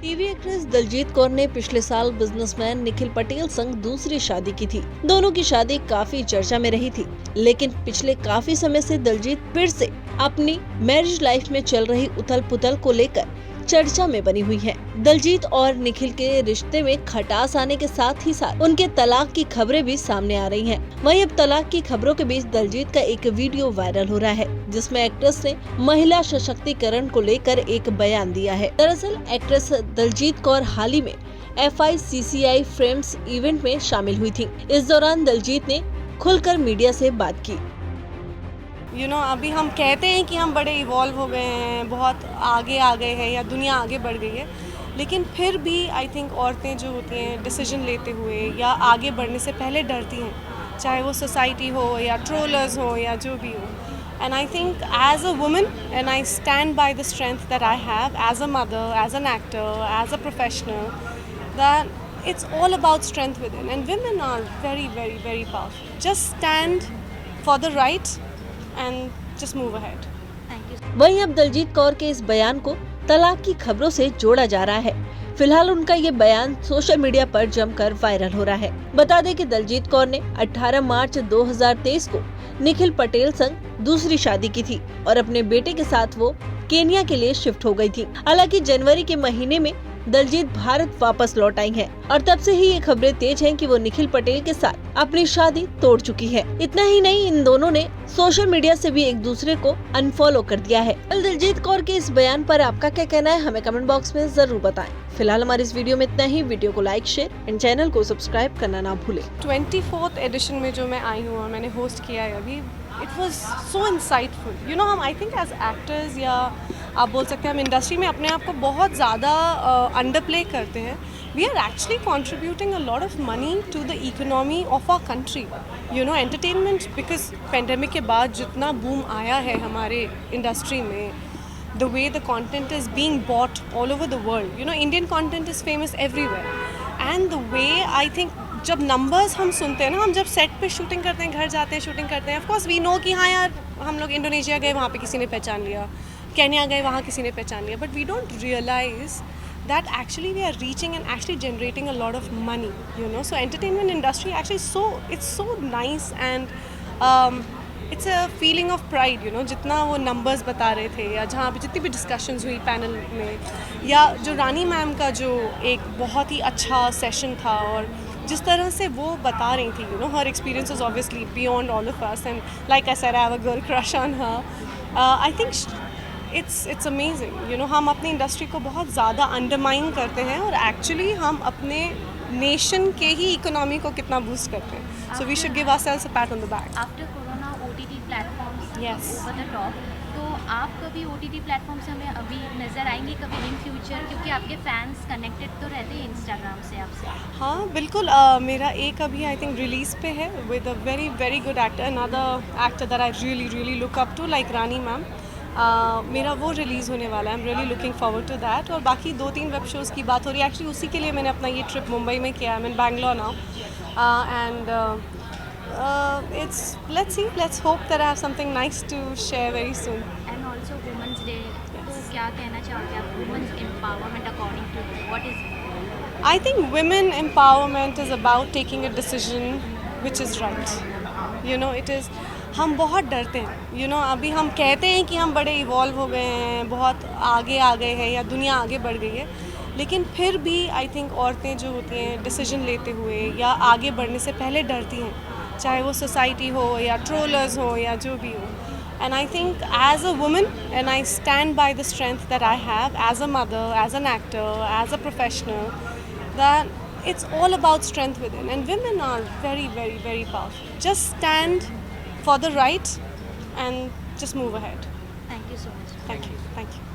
TV actress Daljit Kaur ने पिछले साल बिजनेसमैन निखिल पटेल संग दूसरी शादी की थी। दोनों की शादी काफी चर्चा में रही थी, लेकिन पिछले काफी समय से दलजीत फिर से अपनी मैरिज लाइफ में चल रही उथल पुथल को लेकर चर्चा में बनी हुई है। दलजीत और निखिल के रिश्ते में खटास आने के साथ ही साथ उनके तलाक की खबरें भी सामने आ रही हैं। वहीं अब तलाक की खबरों के बीच दलजीत का एक वीडियो वायरल हो रहा है, जिसमें एक्ट्रेस ने महिला सशक्तिकरण को लेकर एक बयान दिया है। दरअसल एक्ट्रेस दलजीत कौर हाल ही में FICCI फ्रेम्स इवेंट में शामिल हुई थी। इस दौरान दलजीत ने खुलकर मीडिया से बात की। अभी हम कहते हैं कि हम बड़े इवॉल्व हो गए हैं, बहुत आगे आ गए हैं या दुनिया आगे बढ़ गई है, लेकिन फिर भी आई थिंक औरतें जो होती हैं डिसीजन लेते हुए या आगे बढ़ने से पहले डरती हैं, चाहे वो सोसाइटी हो या ट्रोलर्स हो या जो भी हो। And I think as a woman and I stand by the strength that I have as a mother, as an actor, as a professional, that it's all about strength within, and women are very, very, very powerful. Just stand for the right and just move ahead. Thank you. वहीं अब दलजीत कौर के इस बयान को तलाक की खबरों से जोड़ा जा रहा है। फिलहाल उनका ये बयान सोशल मीडिया पर जमकर वायरल हो रहा है। बता दें कि दलजीत कौर ने 18 मार्च 2023 को निखिल पटेल संग दूसरी शादी की थी और अपने बेटे के साथ वो केन्या के लिए शिफ्ट हो गई थी। हालांकि जनवरी के महीने में दलजीत भारत वापस लौट आई हैं और तब से ही ये खबरें तेज हैं कि वो निखिल पटेल के साथ अपनी शादी तोड़ चुकी है। इतना ही नहीं, इन दोनों ने सोशल मीडिया से भी एक दूसरे को अनफॉलो कर दिया है। दलजीत कौर के इस बयान पर आपका क्या कहना है, हमें कमेंट बॉक्स में जरूर बताएं। फिलहाल हमारे इस वीडियो में इतना ही। वीडियो को लाइक, शेयर एंड चैनल को सब्सक्राइब करना ना भूलें। 24th एडिशन में जो मैं आई हूँ और मैंने होस्ट किया है अभी, इट वॉज सो इंसाइटफुल। हम आई थिंक एज एक्टर्स या आप बोल सकते हैं हम इंडस्ट्री में अपने आप को बहुत ज़्यादा अंडर प्ले करते हैं। We are actually contributing a lot of money to the economy of our country. Entertainment, because pandemic के बाद जितना बूम आया है हमारे इंडस्ट्री में, the way the content is being bought all over the world, Indian content is famous everywhere, and the way I think जब numbers हम सुनते हैं ना, हम जब set पे shooting करते हैं, घर जाते हैं shooting करते हैं, of course we know कि हाँ यार हम लोग इंडोनेशिया गए, वहाँ पे किसी ने पहचान लिया, केन्या गए, वहाँ किसी ने पहचान लिया, but we don't realize that actually we are reaching and actually generating a lot of money, so entertainment industry actually it's so nice, and it's a feeling of pride, जितना वो नंबर्स बता रहे थे या जहाँ पे जितनी भी डिस्कशंस हुई पैनल में, या जो रानी मैम का जो एक बहुत ही अच्छा सेशन था और जिस तरह से वो बता रही थी, हर experience is obviously beyond all of us, and like I said I have a girl crush on her. I think it's amazing, हम अपनी इंडस्ट्री को बहुत ज़्यादा अंडरमाइन करते हैं और एक्चुअली हम अपने नेशन के ही इकोनॉमी को कितना बूस्ट करते हैं। So we should give ourselves a pat on the back. After corona OTT platforms over the top, तो आप कभी OTT प्लेटफॉर्म से हमें अभी नज़र आएंगे कभी इन फ्यूचर, क्योंकि आपके फैंस कनेक्टेड तो रहते हैं इंस्टाग्राम से आपसे? हाँ बिल्कुल, मेरा एक अभी आई थिंक रिलीज़ पे है with a very very good actor, another actor that I really really look up to, like Rani ma'am. मेरा वो रिलीज़ होने वाला है, I am really looking forward to that. और बाकी 2-3 वेब शोज़ की बात हो रही है, एक्चुअली उसी के लिए मैंने अपना ये ट्रिप मुंबई में किया। I am in Bangalore now, and let's hope that I have something nice to share very soon. And also Women's Day, तो क्या कहना चाहोगे आप women's empowerment according to you? What is it? I think women empowerment is about taking a decision which is right. It is, हम बहुत डरते हैं, अभी हम कहते हैं कि हम बड़े इवॉल्व हो गए हैं, बहुत आगे आ गए हैं या दुनिया आगे बढ़ गई है, लेकिन फिर भी आई थिंक औरतें जो होती हैं डिसीजन लेते हुए या आगे बढ़ने से पहले डरती हैं, चाहे वो सोसाइटी हो या ट्रोलर्स हो या जो भी हो। And I think as a woman and I stand by the strength that I have as a mother, as an actor, as a professional, that it's all about strength within, and women are very, very, very powerful. Just stand for the right and just move ahead. Thank you so much. Thank you.